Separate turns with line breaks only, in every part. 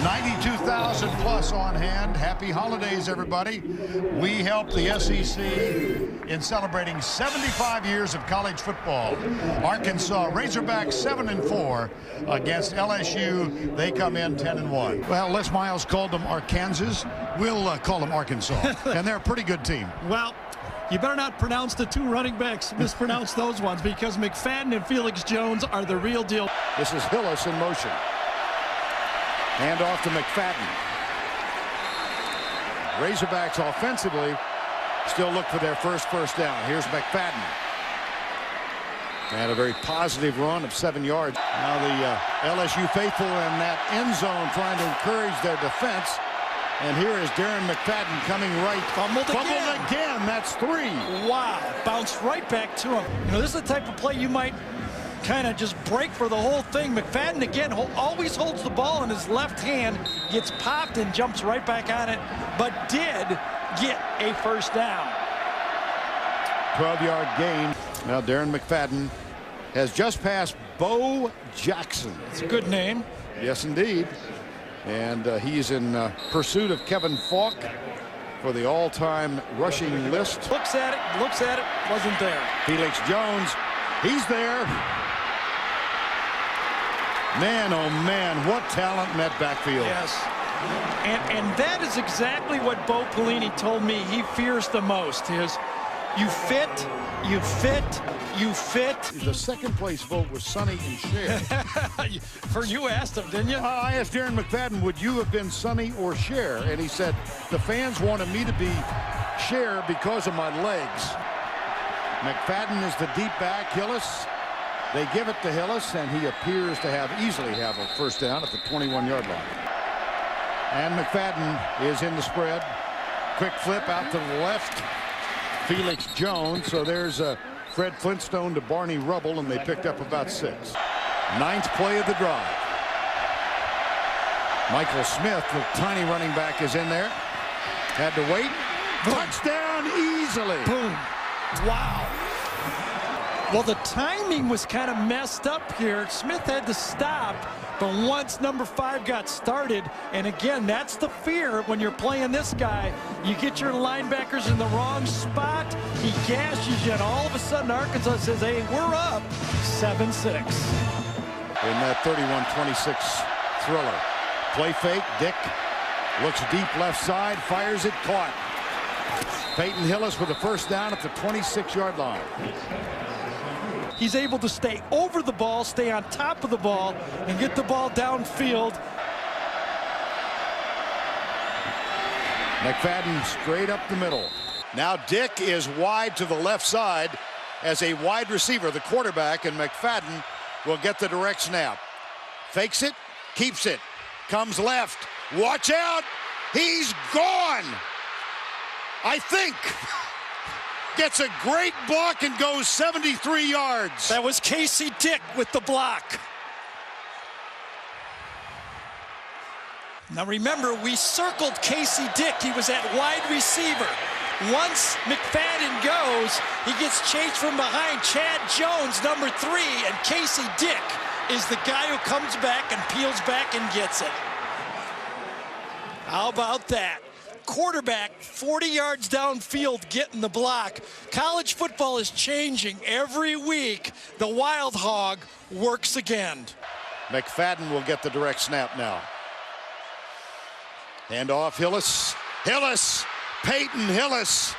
92,000 plus on hand. Happy holidays, everybody. We help the SEC in celebrating 75 years of college football. Arkansas Razorbacks 7-4 against LSU. They come in 10-1. Well, Les Miles called them Arkansas. We'll call them Arkansas. And they're a pretty good team.
Well, you better not pronounce the two running backs, mispronounce those ones, because McFadden and Felix Jones are the real deal.
This is Hillis in motion. Hand off to McFadden. Razorbacks offensively still look for their first down. Here's McFadden. And a very positive run of 7 yards. Now the LSU faithful in that end zone trying to encourage their defense. And here is Darren McFadden coming right.
Fumbled
again. That's 3.
Wow. Bounced right back to him. You know, this is the type of play you might kind of just break for the whole thing. McFadden, again, always holds the ball in his left hand, gets popped and jumps right back on it, but did get a first down.
12-yard gain. Now Darren McFadden has just passed Bo Jackson.
It's a good name.
Yes, indeed. And he's in pursuit of Kevin Falk for the all-time rushing list.
Looks at it, wasn't there.
Felix Jones, he's there. Man, oh man, what talent in that backfield.
Yes. And that is exactly what Bo Pelini told me he fears the most is you fit.
The second place vote was Sonny and Cher.
For you asked him, didn't you?
I asked Darren McFadden, would you have been Sonny or Cher? And he said, the fans wanted me to be Cher because of my legs. McFadden is the deep back. Hillis, they give it to Hillis, and he appears to easily have a first down at the 21-yard line. And McFadden is in the spread. Quick flip out to the left. Felix Jones. So there's Fred Flintstone to Barney Rubble, and they picked up about 6. 9th play of the drive. Michael Smith, the tiny running back, is in there. Had to wait. Touchdown easily.
Boom. Wow. Well, the timing was kind of messed up here. Smith had to stop, but once number 5 got started, and again, that's the fear when you're playing this guy. You get your linebackers in the wrong spot, he gashes you, and all of a sudden Arkansas says, hey, we're up 7-6.
In that 31-26 thriller. Play fake, Dick looks deep left side, fires it, caught. Peyton Hillis with a first down at the 26-yard line.
He's able to stay over the ball, stay on top of the ball, and get the ball downfield.
McFadden straight up the middle. Now Dick is wide to the left side as a wide receiver, the quarterback, and McFadden will get the direct snap. Fakes it, keeps it, comes left. Watch out! He's gone! I think. Gets a great block and goes 73 yards.
That was Casey Dick with the block. Now remember, we circled Casey Dick. He was at wide receiver. Once McFadden goes, he gets chased from behind. Chad Jones, number 3, and Casey Dick is the guy who comes back and peels back and gets it. How about that? Quarterback 40 yards downfield getting the block. College football is changing every week. The Wild Hog works again.
McFadden will get the direct snap now. Hand off Hillis. Hillis, Peyton Hillis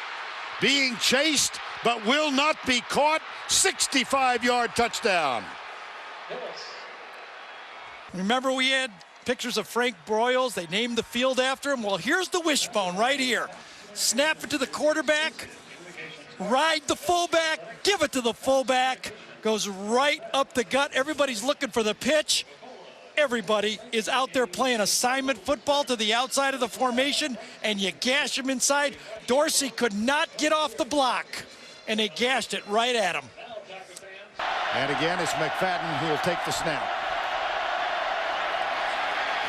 being chased but will not be caught. 65-yard touchdown.
Remember we had pictures of Frank Broyles. They named the field after him. Well, here's the wishbone right here. Snap it to the quarterback. Ride the fullback. Give it to the fullback. Goes right up the gut. Everybody's looking for the pitch. Everybody is out there playing assignment football to the outside of the formation, and you gash him inside. Dorsey could not get off the block, and they gashed it right at him.
And again, it's McFadden who will take the snap.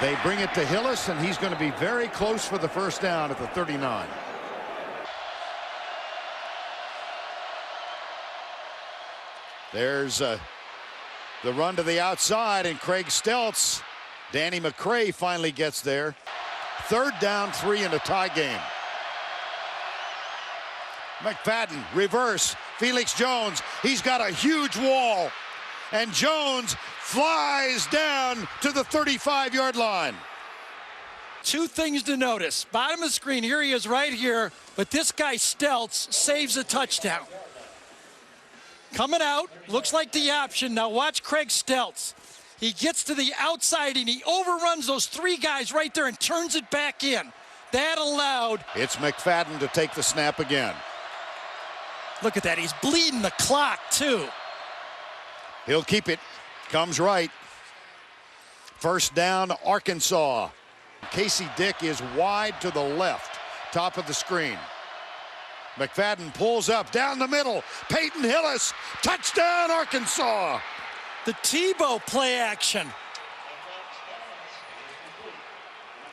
They bring it to Hillis, and he's going to be very close for the first down at the 39. There's the run to the outside, and Craig Stelz Danny McCray finally gets there. 3rd down, 3 in a tie game. McFadden, reverse. Felix Jones, he's got a huge wall. And Jones flies down to the 35-yard line.
2 things to notice. Bottom of the screen, here he is right here, but this guy Stelz saves a touchdown. Coming out, looks like the option. Now watch Craig Stelz. He gets to the outside and he overruns those 3 guys right there and turns it back in. That allowed.
It's McFadden to take the snap again.
Look at that, he's bleeding the clock too.
He'll keep it, comes right. 1st down, Arkansas. Casey Dick is wide to the left, top of the screen. McFadden pulls up, down the middle. Peyton Hillis, touchdown Arkansas.
The Tebow play action.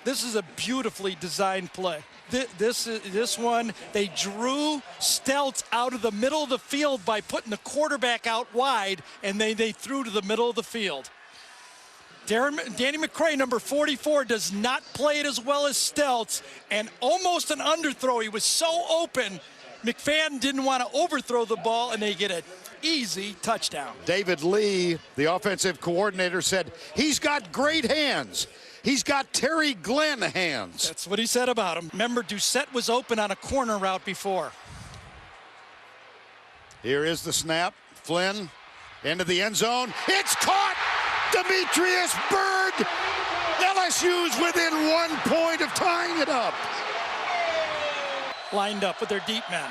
This is a beautifully designed play. This one, they drew Stelz out of the middle of the field by putting the quarterback out wide, and they threw to the middle of the field. Danny McCray, number 44, does not play it as well as Stelz, and almost an underthrow. He was so open, McFadden didn't want to overthrow the ball, and they get an easy touchdown.
David Lee, the offensive coordinator, said he's got great hands. He's got Terry Glenn hands.
That's what he said about him. Remember, Doucette was open on a corner route before.
Here is the snap. Flynn into the end zone. It's caught! Demetrius Byrd! LSU's within 1 point of tying it up.
Lined up with their deep men.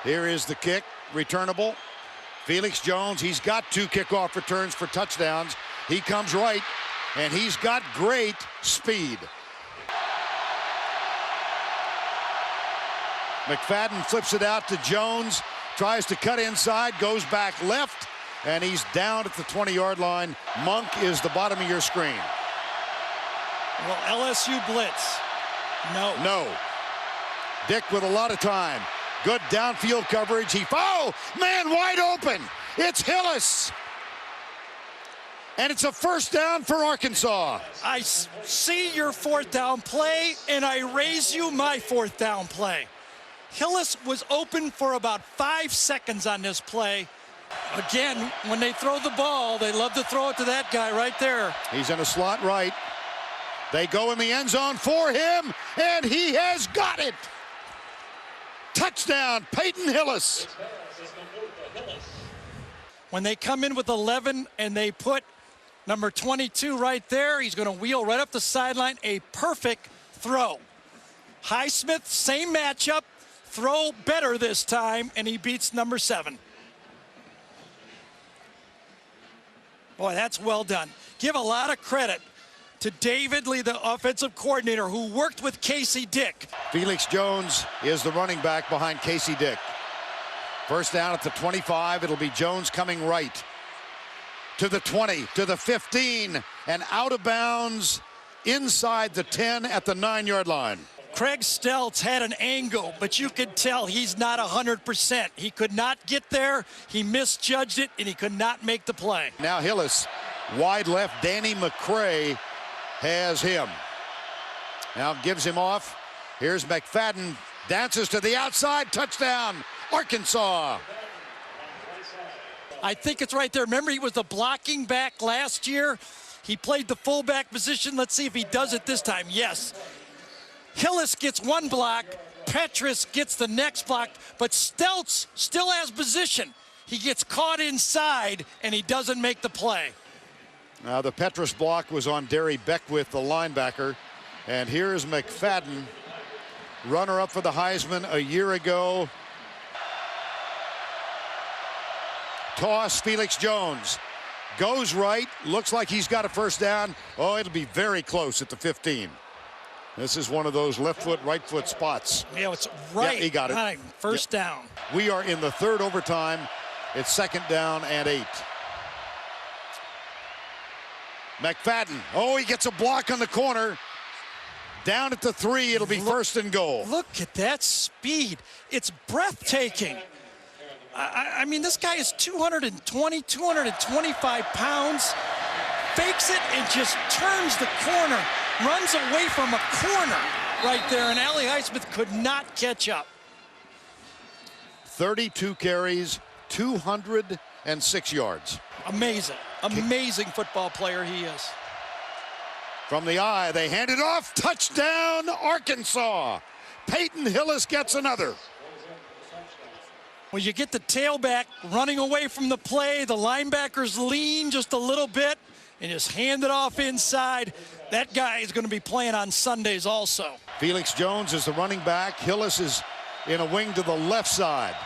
Here is the kick, returnable. Felix Jones, he's got 2 kickoff returns for touchdowns. He comes right, and he's got great speed. McFadden flips it out to Jones, tries to cut inside, goes back left, and he's down at the 20-yard line. Monk is the bottom of your screen.
Well, LSU blitz.
No. Dick with a lot of time. Good downfield coverage. Oh, man wide open. It's Hillis. And it's a 1st down for Arkansas.
I see your 4th down play, and I raise you my 4th down play. Hillis was open for about 5 seconds on this play. Again, when they throw the ball, they love to throw it to that guy right there.
He's in a slot right. They go in the end zone for him, and he has got it. Touchdown, Peyton Hillis.
When they come in with 11 and they put number 22 right there, he's going to wheel right up the sideline. A perfect throw. Highsmith, same matchup, throw better this time, and he beats number 7. Boy, that's well done. Give a lot of credit to David Lee, the offensive coordinator, who worked with Casey Dick.
Felix Jones is the running back behind Casey Dick. 1st down at the 25. It'll be Jones coming right to the 20, to the 15, and out of bounds inside the 10 at the 9-yard line.
Craig Stelz had an angle, but you could tell he's not 100%. He could not get there, he misjudged it, and he could not make the play.
Now Hillis, wide left. Danny McCray has him. Now gives him off. Here's McFadden, dances to the outside, touchdown, Arkansas.
I think it's right there. Remember, he was the blocking back last year. He played the fullback position. Let's see if he does it this time. Yes. Hillis gets 1 block. Petrus gets the next block. But Stelz still has position. He gets caught inside, and he doesn't make the play.
Now, the Petrus block was on Derry Beckwith, the linebacker. And here's McFadden, runner-up for the Heisman a year ago. Toss, Felix Jones. Goes right, looks like he's got a 1st down. Oh, it'll be very close at the 15. This is one of those left foot, right foot spots.
Yeah, it's right.
Yeah, he got it.
Time. 1st down.
We are in the 3rd overtime. It's 2nd down and 8. McFadden. Oh, he gets a block on the corner. Down at the 3, it'll be 1st and goal.
Look at that speed. It's breathtaking. I mean, this guy is 220, 225 pounds. fakes it and just turns the corner, runs away from a corner right there, and Ali Highsmith could not catch up.
32 carries, 206 yards.
Amazing, amazing football player he is.
From the eye, they hand it off. Touchdown, Arkansas. Peyton Hillis gets another.
When you get the tailback running away from the play, the linebackers lean just a little bit and just hand it off inside. That guy is going to be playing on Sundays also.
Felix Jones is the running back. Hillis is in a wing to the left side.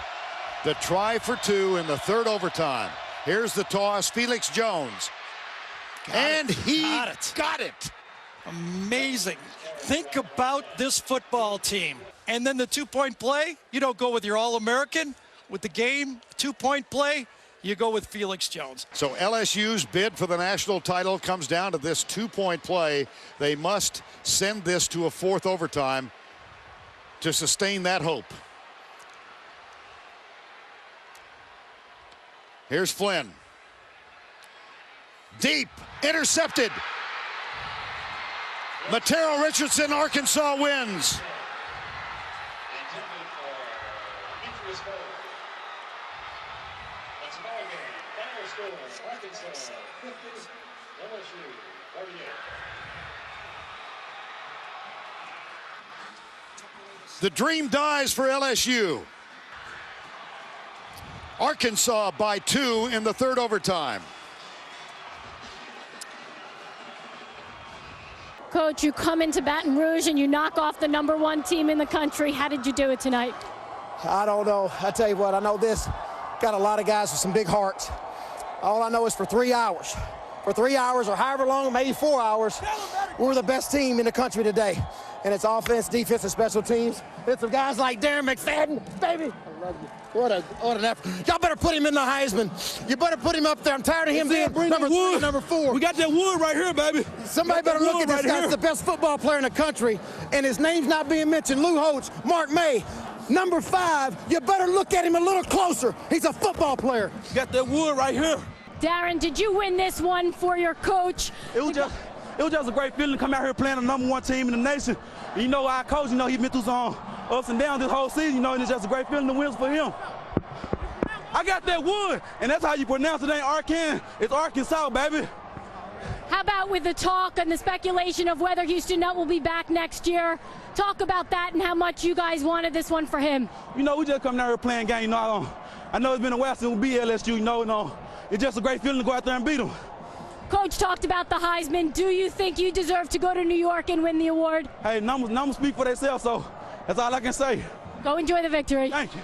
The try for two in the third overtime. Here's the toss, Felix Jones. He got it.
Amazing. Think about this football team. And then the two-point play, you don't go with your All-American. With the game, two-point play, you go with Felix Jones.
So LSU's bid for the national title comes down to this two-point play. They must send this to a fourth overtime to sustain that hope. Here's Flynn. Deep, intercepted. Matero Richardson, Arkansas wins. The dream dies for LSU. Arkansas by 2 in the third overtime.
Coach, you come into Baton Rouge and you knock off the #1 team in the country. How did you do it tonight?
I don't know. I tell you what, I know this. Got a lot of guys with some big hearts. All I know is for 3 hours. For 3 hours or however long, maybe 4 hours, we're the best team in the country today. And it's offense, defense, and special teams. It's some guys like Darren McFadden, baby. I love you. What an effort. Y'all better put him in the Heisman. You better put him up there. I'm tired of him being number 3, number 4.
We got that wood right here, baby.
Somebody better look at this guy. He's the best football player in the country, and his name's not being mentioned. Lou Holtz, Mark May, number 5. You better look at him a little closer. He's a football player.
Got that wood right here.
Darren, did you win this one for your coach?
It was just a great feeling to come out here playing the #1 team in the nation. You know, our coach, you know, he's been through some ups and downs this whole season, you know, and it's just a great feeling to win for him. I got that wood, and that's how you pronounce it. Ain't Arkan, it's Arkansas, baby.
How about with the talk and the speculation of whether Houston Nutt will be back next year? Talk about that and how much you guys wanted this one for him.
You know, we just come down here playing game. You know, I know it's been a while since we beat LSU, you know, it's just a great feeling to go out there and beat them.
Coach talked about the Heisman. Do you think you deserve to go to New York and win the award?
Hey, numbers speak for themselves, so that's all I can say.
Go enjoy the victory.
Thank you.